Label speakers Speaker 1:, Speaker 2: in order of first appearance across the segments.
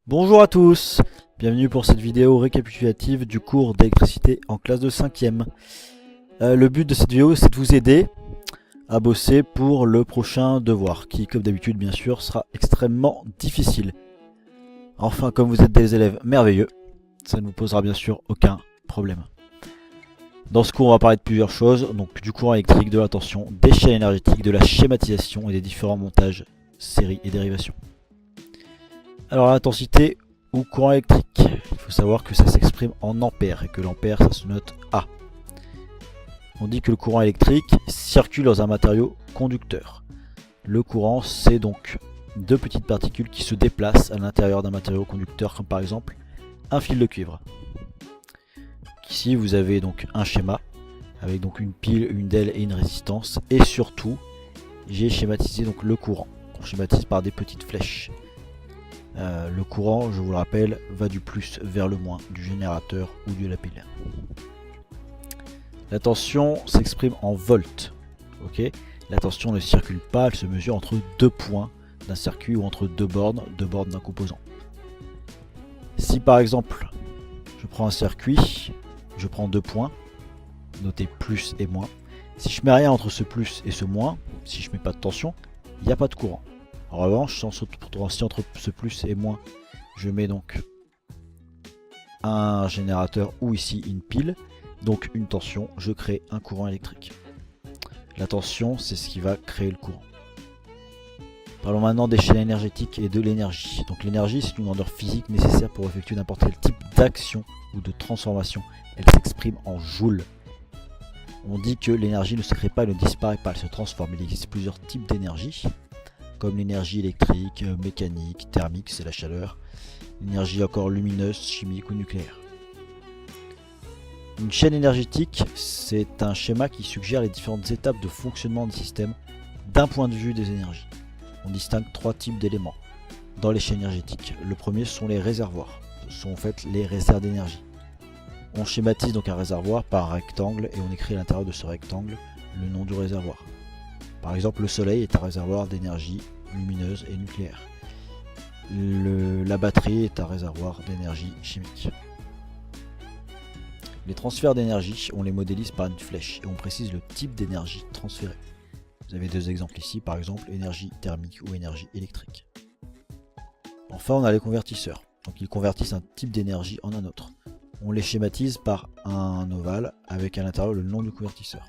Speaker 1: Bonjour à tous, bienvenue pour cette vidéo récapitulative du cours d'électricité en classe de 5e. Le but de cette vidéo, c'est de vous aider à bosser pour le prochain devoir, qui comme d'habitude bien sûr sera extrêmement difficile. Enfin, comme vous êtes des élèves merveilleux, ça ne vous posera bien sûr aucun problème. Dans ce cours, on va parler de plusieurs choses, donc du courant électrique, de la tension, des chaînes énergétiques, de la schématisation et des différents montages, séries et dérivations. Alors l'intensité ou courant électrique, il faut savoir que ça s'exprime en ampères et que l'ampère ça se note A. On dit que le courant électrique circule dans un matériau conducteur. Le courant, c'est donc deux petites particules qui se déplacent à l'intérieur d'un matériau conducteur, comme par exemple un fil de cuivre. Ici vous avez donc un schéma avec donc une pile, une dalle et une résistance, et surtout j'ai schématisé donc le courant. On schématise par des petites flèches. Le courant, je vous le rappelle, va du plus vers le moins du générateur ou de la pile. La tension s'exprime en volts. Okay, la tension ne circule pas, elle se mesure entre deux points d'un circuit ou entre deux bornes d'un composant. Si par exemple, je prends un circuit, je prends deux points, notés plus et moins. Si je mets rien entre ce plus et ce moins, si je mets pas de tension, il n'y a pas de courant. En revanche, si entre ce plus et moins, je mets donc un générateur ou ici une pile, donc une tension, je crée un courant électrique. La tension, c'est ce qui va créer le courant. Parlons maintenant des chaînes énergétiques et de l'énergie. Donc l'énergie, c'est une grandeur physique nécessaire pour effectuer n'importe quel type d'action ou de transformation. Elle s'exprime en joules. On dit que l'énergie ne se crée pas, elle ne disparaît pas, elle se transforme. Il existe plusieurs types d'énergie, comme l'énergie électrique, mécanique, thermique, c'est la chaleur, l'énergie encore lumineuse, chimique ou nucléaire. Une chaîne énergétique, c'est un schéma qui suggère les différentes étapes de fonctionnement du système d'un point de vue des énergies. On distingue trois types d'éléments dans les chaînes énergétiques. Le premier sont les réservoirs, ce sont en fait les réserves d'énergie. On schématise donc un réservoir par un rectangle et on écrit à l'intérieur de ce rectangle le nom du réservoir. Par exemple, le soleil est un réservoir d'énergie lumineuse et nucléaire. La batterie est un réservoir d'énergie chimique. Les transferts d'énergie, on les modélise par une flèche et on précise le type d'énergie transférée. Vous avez deux exemples ici, par exemple énergie thermique ou énergie électrique. Enfin, on a les convertisseurs. Donc ils convertissent un type d'énergie en un autre. On les schématise par un ovale avec à l'intérieur le nom du convertisseur.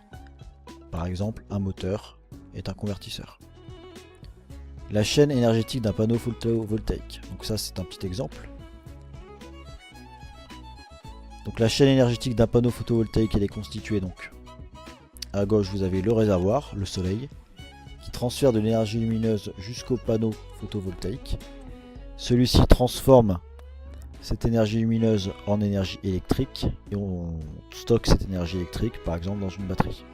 Speaker 1: Par exemple, un moteur est un convertisseur. La chaîne énergétique d'un panneau photovoltaïque. Donc ça, c'est un petit exemple. Donc la chaîne énergétique d'un panneau photovoltaïque, elle est constituée donc à gauche vous avez le réservoir, le soleil, qui transfère de l'énergie lumineuse jusqu'au panneau photovoltaïque. Celui-ci transforme cette énergie lumineuse en énergie électrique et on stocke cette énergie électrique par exemple dans une batterie.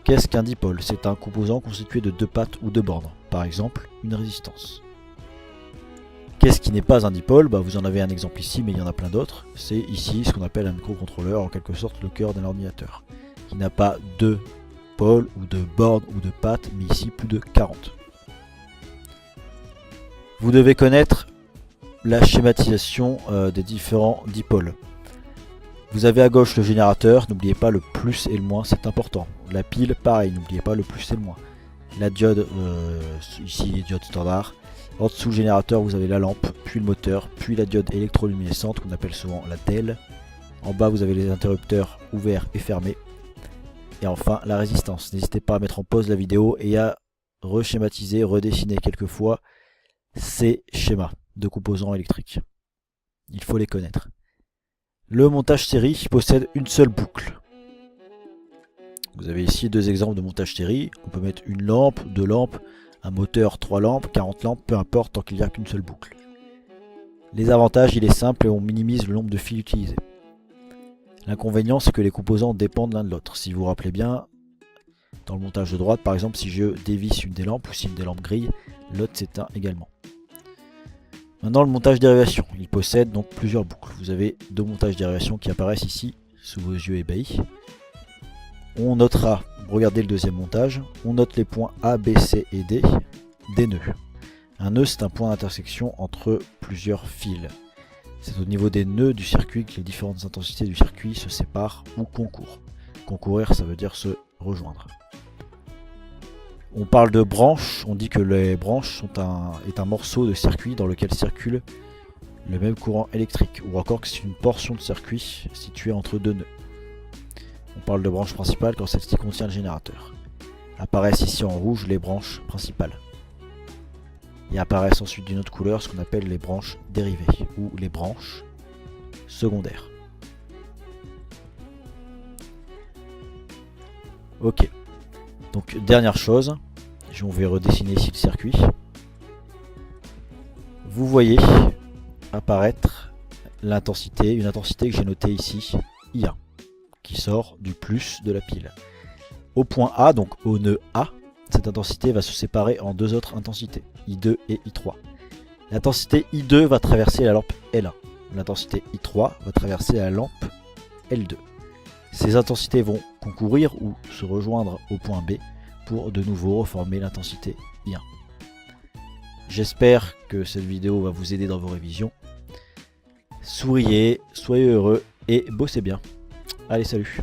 Speaker 1: Qu'est-ce qu'un dipôle? C'est un composant constitué de deux pattes ou deux bornes, par exemple une résistance. Qu'est-ce qui n'est pas un dipôle? Vous en avez un exemple ici, mais il y en a plein d'autres. C'est ici ce qu'on appelle un microcontrôleur, en quelque sorte le cœur d'un ordinateur, qui n'a pas de pôles ou de bornes ou de pattes, mais ici plus de 40. Vous devez connaître la schématisation des différents dipôles. Vous avez à gauche le générateur, n'oubliez pas le plus et le moins, c'est important. La pile, pareil, n'oubliez pas le plus et le moins. La diode, ici diode standard. En dessous le générateur, vous avez la lampe, puis le moteur, puis la diode électroluminescente qu'on appelle souvent la DEL. En bas, vous avez les interrupteurs ouverts et fermés. Et enfin, la résistance. N'hésitez pas à mettre en pause la vidéo et à reschématiser, redessiner quelques fois ces schémas de composants électriques. Il faut les connaître. Le montage série possède une seule boucle. Vous avez ici deux exemples de montage série. On peut mettre une lampe, deux lampes, un moteur, 3 lampes, 40 lampes, peu importe tant qu'il n'y a qu'une seule boucle. Les avantages, il est simple et on minimise le nombre de fils utilisés. L'inconvénient, c'est que les composants dépendent l'un de l'autre. Si vous vous rappelez bien, dans le montage de droite, par exemple, si je dévisse une des lampes ou si une des lampes grille, l'autre s'éteint également. Maintenant, le montage dérivation. Il possède donc plusieurs boucles. Vous avez deux montages dérivation qui apparaissent ici, sous vos yeux ébahis. On notera, regardez le deuxième montage, on note les points A, B, C et D, des nœuds. Un nœud, c'est un point d'intersection entre plusieurs fils. C'est au niveau des nœuds du circuit que les différentes intensités du circuit se séparent ou concourent. Concourir, ça veut dire se rejoindre. On parle de branches, on dit que les branches est un morceau de circuit dans lequel circule le même courant électrique, ou encore que c'est une portion de circuit située entre deux nœuds. On parle de branche principale quand celle-ci contient le générateur. Apparaissent ici en rouge les branches principales. Et apparaissent ensuite d'une autre couleur ce qu'on appelle les branches dérivées, ou les branches secondaires. Ok, donc dernière chose, on va redessiner ici le circuit. Vous voyez apparaître l'intensité, une intensité que j'ai notée ici, I1, qui sort du plus de la pile. Au point A, donc au nœud A, cette intensité va se séparer en deux autres intensités, I2 et I3. L'intensité I2 va traverser la lampe L1. L'intensité I3 va traverser la lampe L2. Ces intensités vont concourir ou se rejoindre au point B pour de nouveau reformer l'intensité I1. J'espère que cette vidéo va vous aider dans vos révisions. Souriez, soyez heureux et bossez bien. Allez, salut!